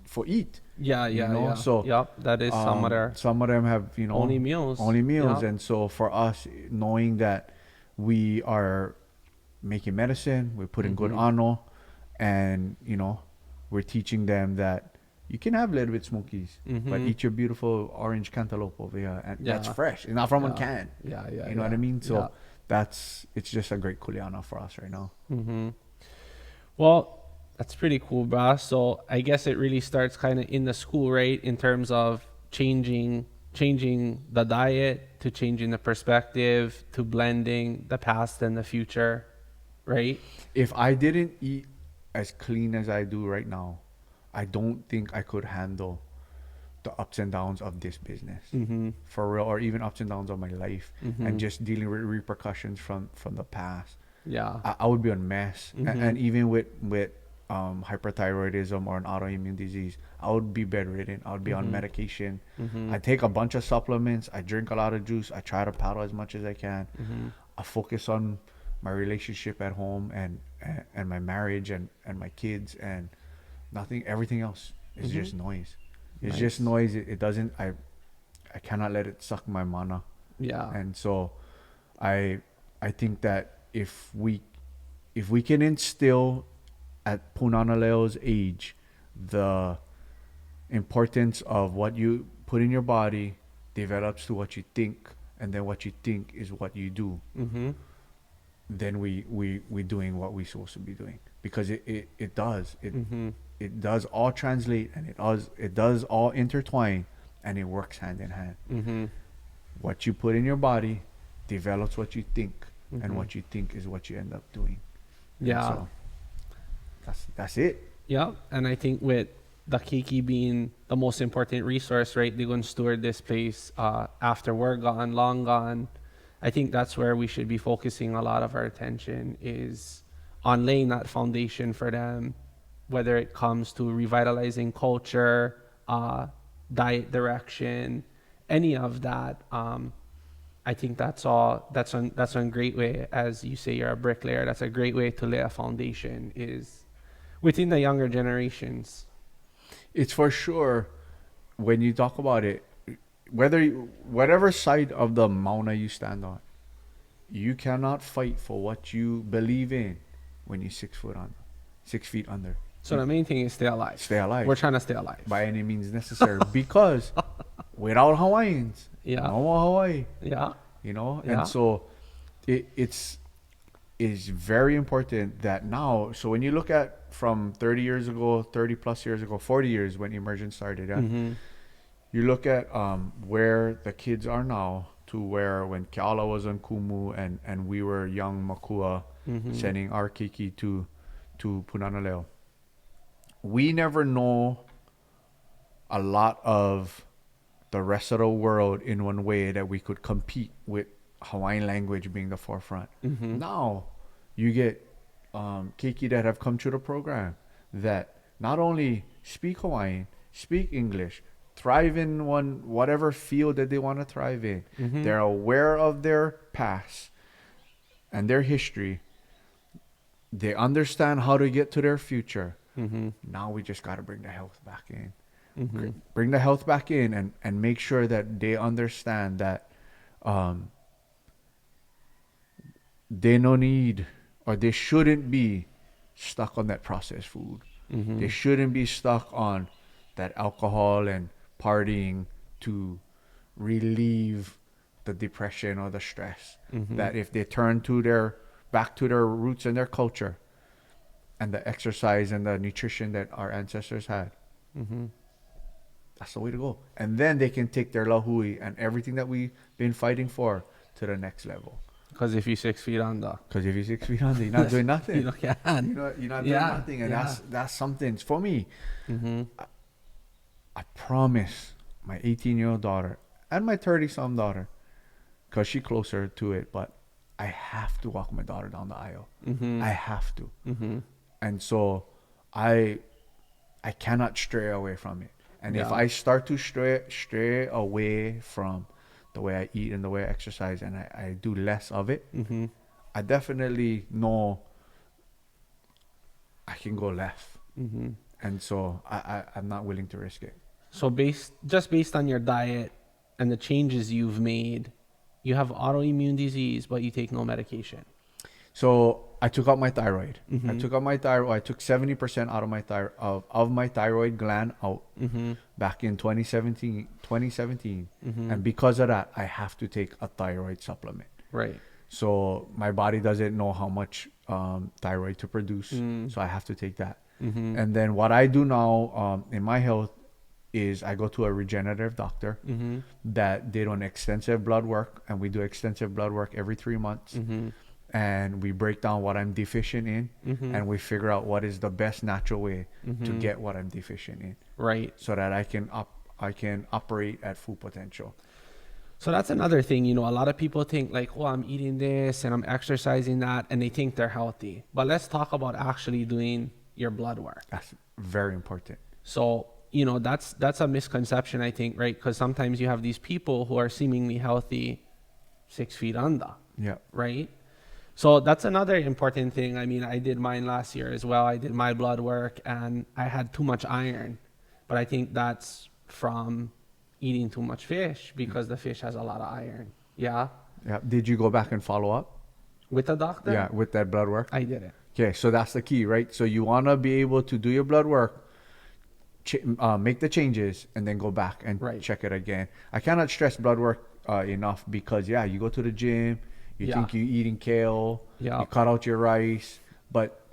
for eat, Yeah. So Yep. That is some of their some of them have only meals. only meals, Yep. and so for us, knowing that we are making medicine, we're putting good Mhm. ano, and we're teaching them that you can have a little bit smokies, but Mhm. eat your beautiful orange cantaloupe over here, and that's Yeah. fresh. It's not from a Yeah. can. Yeah. You know what I mean? Yeah. So it's just a great kuleana for us right now. Mhm. Well, that's pretty cool, bro. So I guess it really starts kind of in the school, right? In terms of changing the diet to changing the perspective to blending the past and the future, right? If I didn't eat as clean as I do right now, I don't think I could handle the ups and downs of this business Mm-hmm. for real, or even ups and downs of my life, and Mm-hmm. just dealing with repercussions from the past. Yeah. I would be a mess. Mm-hmm. And even with hyperthyroidism or an autoimmune disease, I would be bedridden. I would be on Mm-hmm. medication. Mm-hmm. I take a bunch of supplements. I drink a lot of juice. I try to paddle as much as I can. Mm-hmm. I focus on my relationship at home and my marriage and my kids, and nothing. Everything else is Mm-hmm. just noise. It's just Nice. noise. It doesn't. I cannot let it suck my mana. Yeah. And so I I think that if we can instill at Punanaleo's age the importance of what you put in your body develops to what you think, and then what you think is what you do, Mm-hmm. then we doing what we're supposed to be doing, because it does Mm-hmm. it does all translate, and it does all intertwine, and it works hand in hand. Mm-hmm. What you put in your body develops what you think, and Mm-hmm. what you think is what you end up doing. And Yeah. so that's it. Yeah. And I think with the Kiki being the most important resource, right? They're going to steward this place after we're gone, long gone. I think that's where we should be focusing a lot of our attention is on laying that foundation for them, whether it comes to revitalizing culture, diet direction, any of that. I think that's all. That's one great way, as you say, you're a bricklayer. That's a great way to lay a foundation is within the younger generations. It's for sure, when you talk about it, whatever side of the Mauna you stand on, you cannot fight for what you believe in when you're 6 feet under. So You the main thing is stay alive. stay alive We're trying to stay alive. by any means necessary, because without Hawaiians, Yeah. no more Hawaii. Yeah. And Yeah. so it's is very important that now. So when you look at from 30 years ago, 30 plus years ago, 40 years when immersion started, yeah, Mm-hmm. you look at where the kids are now to where when Keala was on Kumu and we were young Makua Mm-hmm. sending our kiki to Punanaleo. We never know a lot of the rest of the world in one way that we could compete with Hawaiian language being the forefront. Mm-hmm. Now you get keiki that have come through the program that not only speak Hawaiian, speak English, thrive in whatever field that they want to thrive in. Mm-hmm. They're aware of their past and their history. They understand how to get to their future. Mm-hmm. Now we just got to bring the health back in. Bring the health back in, and make sure that they understand that they no need, or they shouldn't be stuck on that processed food. They shouldn't be stuck on that alcohol and partying to relieve the depression or the stress. That if they turn to back to their roots and their culture and the exercise and the nutrition that our ancestors had, that's the way to go. And then they can take their lahui and everything that we've been fighting for to the next level. Because if you're 6 feet under. Because if you're 6 feet under, you're not doing nothing. You can. You're not doing nothing. And that's something. For me, I promise my 18-year-old daughter and my 30-some daughter, because she's closer to it, but I have to walk my daughter down the aisle. I have to. And so I cannot stray away from it. And if I start to stray away from the way I eat and the way I exercise, and I do less of it, I definitely know I can go left. And so I'm not willing to risk it. So based on your diet and the changes you've made, you have autoimmune disease, but you take no medication. So I took out my thyroid. I took out my thyroid. I took 70% out of my of my thyroid gland out back in 2017. And because of that, I have to take a thyroid supplement. Right. So my body doesn't know how much thyroid to produce, so I have to take that. And then what I do now in my health is I go to a regenerative doctor that did on extensive blood work, and we do extensive blood work every 3 months. And we break down what I'm deficient in, and we figure out what is the best natural way to get what I'm deficient in. Right. So that I can operate at full potential. So that's another thing, a lot of people think like, oh, I'm eating this and I'm exercising that, and they think they're healthy. But let's talk about actually doing your blood work. That's very important. So, that's a misconception, I think, right? Because sometimes you have these people who are seemingly healthy 6 feet under. Yeah. Right? So that's another important thing. I mean, I did mine last year as well. I did my blood work and I had too much iron. But I think that's from eating too much fish, because the fish has a lot of iron. Yeah. Yeah. Did you go back and follow up? With the doctor? Yeah, with that blood work? I did it. Okay, so that's the key, right? So you want to be able to do your blood work, make the changes, and then go back and check it again. I cannot stress blood work enough, because, you go to the gym, you think you're eating kale, you cut out your rice, but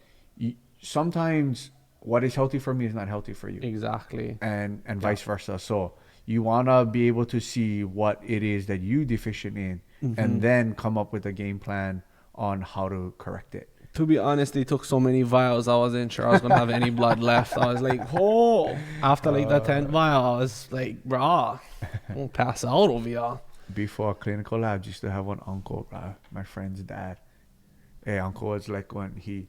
sometimes what is healthy for me is not healthy for you. Exactly. And vice versa. So you want to be able to see what it is that you deficient in, and then come up with a game plan on how to correct it. To be honest, they took so many vials, I wasn't sure I was going to have any blood left. I was like, after like the 10th vial, I was like, bro, I'm going to pass out over here. Before clinical labs, used to have one uncle, my friend's dad. Hey, uncle was like when he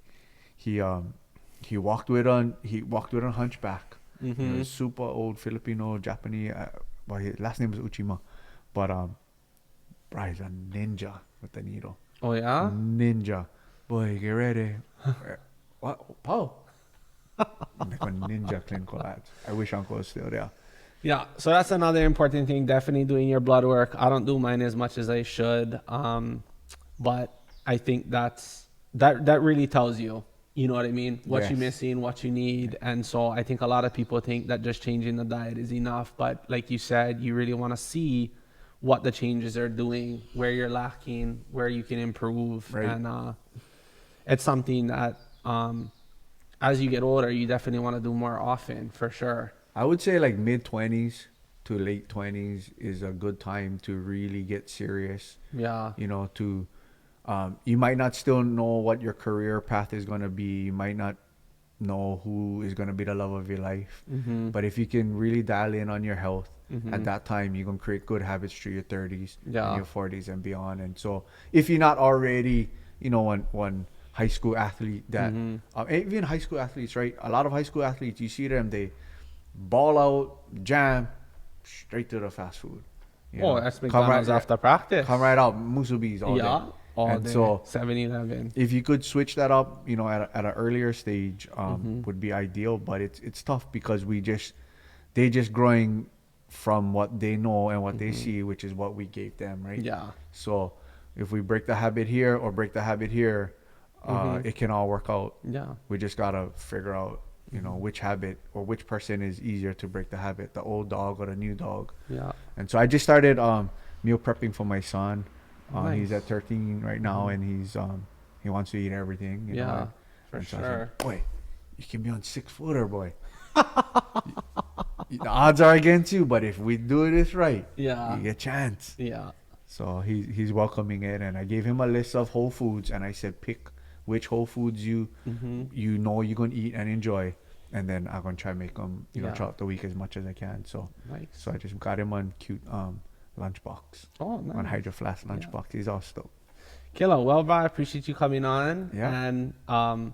walked with a hunchback. He was super old Filipino, Japanese. Well, his last name was Uchima, but bro, he's a ninja with the needle. Oh yeah, ninja. Boy, get ready. What? Paul? Like a ninja clinical labs. I wish uncle was still there. Yeah, so that's another important thing. Definitely doing your blood work. I don't do mine as much as I should, but I think that really tells you, you know what I mean, what you're missing, what you need. And so I think a lot of people think that just changing the diet is enough, but like you said, you really want to see what the changes are doing, where you're lacking, where you can improve. Right. And it's something that as you get older, you definitely want to do more often, for sure. I would say like mid-20s to late 20s is a good time to really get serious. Yeah. You might not still know what your career path is going to be. You might not know who is going to be the love of your life. But if you can really dial in on your health, at that time, you're going to create good habits through your 30s and your 40s and beyond. And so if you're not already, one high school athlete that, even high school athletes, right? A lot of high school athletes, you see them, they ball out, jam, straight to the fast food. That's McDonald's after practice. Come right out, musubis all day. All day. So 7-Eleven. If you could switch that up, at an earlier stage, would be ideal. But it's tough because we just they just growing from what they know and what they see, which is what we gave them, right? Yeah. So if we break the habit here or break the habit here, it can all work out. Yeah. We just gotta figure out, you know, which habit or which person is easier to break the habit, the old dog or the new dog. Yeah. And so I just started meal prepping for my son. Nice. He's at 13 right now, and he wants to eat everything. You know, Yeah. For and so I sure. said, boy, you can be on 6-footer, boy. The odds are against you, but if we do this right, Yeah. you get a chance. Yeah. So he's welcoming it, and I gave him a list of whole foods, and I said pick which whole foods you know you're gonna eat and enjoy, and then I'm gonna try to make them throughout the week as much as I can. So Nice. so I just got him on cute lunchbox, Oh, nice. on Hydro Flask lunchbox. He's all stoked. Killer. Well, bro, I appreciate you coming on. Yeah. And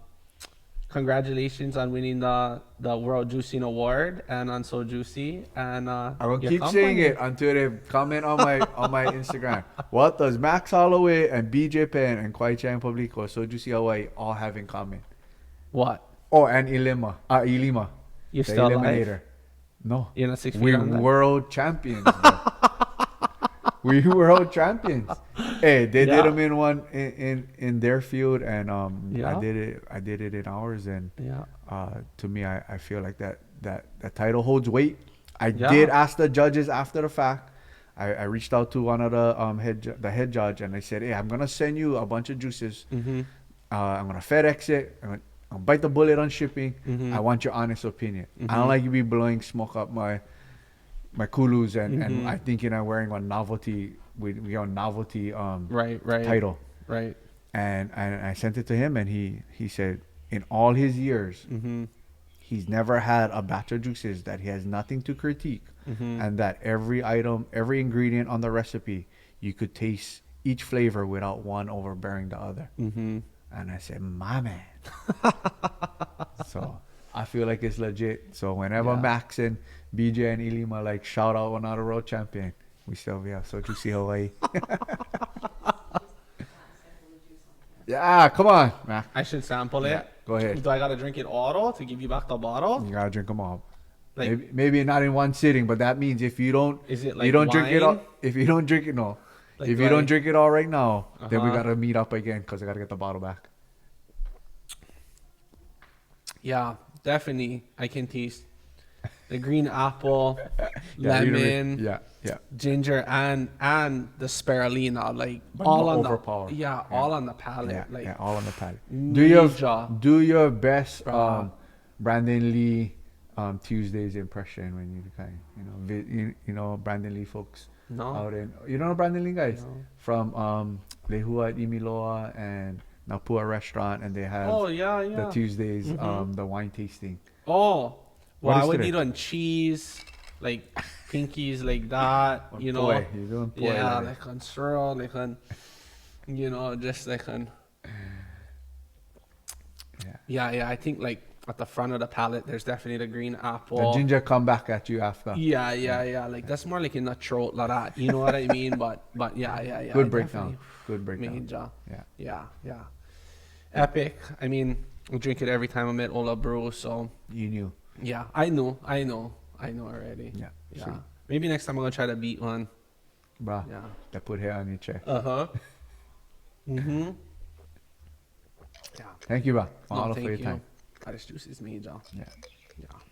congratulations on winning the World Juicing Award and on So Juicy. And I will your keep company. saying it until they comment on my Instagram. What does Max Holloway and BJ Penn and Kwai-Chang Publico, So Juicy Hawaii all have in common? What? Oh, and Ilima. You're The still Eliminator. alive? No. You're not 6 feet We're under? world champions. Bro. We world champions. Hey, they did them in one in their field, and I did it in ours, and to me, I feel like that title holds weight. I did ask the judges after the fact. I reached out to one of the head judge, and I said, hey, I'm gonna send you a bunch of juices. I'm gonna FedEx it. I'll bite the bullet on shipping. I want your honest opinion. I don't like you be blowing smoke up my kulus, and I think I'm wearing a novelty title. Right. And I sent it to him, and he said in all his years he's never had a batch of juices that he has nothing to critique, and that every item, every ingredient on the recipe, you could taste each flavor without one overbearing the other. And I said, my man. So I feel like it's legit. So whenever Max and BJ and Ilima like shout out another world champion, we still So Juicy Hawaii. Yeah, come on, Max. I should sample it. Go ahead. Do I gotta drink it auto to give you back the bottle? You gotta drink them all. Like, maybe not in one sitting, but that means if you don't, is it like you don't wine? drink it all. If you don't drink it, no. Like, if you don't drink it all right now, then we Uh-huh. gotta meet up again because I gotta get the bottle back. Yeah, definitely. I can taste the green apple, Yeah, lemon, yeah. ginger, and the spirulina, like But all not on overpower. the all on the palate. Yeah, like all on the palate. major. Do your best Bruh. Brandon Lee Tuesdays impression when you kind of, you know Brandon Lee folks No. out in, you know Brandon Lee guys No. from Lehua at Imiloa and Napua restaurant, and they have the Tuesdays the wine tasting. Oh, What well, I is would today? eat on cheese, like pinkies like that, you know. Poi. You're doing poi, Yeah, like. like on swirl, like on, just like on. Yeah. I think like at the front of the palate, there's definitely the green apple. The ginger come back at you after. Yeah. Like that's more like in the throat, like that. You know what I mean? But yeah. Good I breakdown. definitely- Good breakdown. Major. Yeah. Yeah. Epic. I mean, I drink it every time I'm at Ola Brew, so You knew. yeah, I know already. Yeah. Yeah. Sweet. Maybe next time I'm gonna try to beat one. Bruh. Yeah. That put hair on your chest. Yeah. Thank you, bruh. No, Mahalo thank for your you. time. This juice is major. Yeah. Yeah.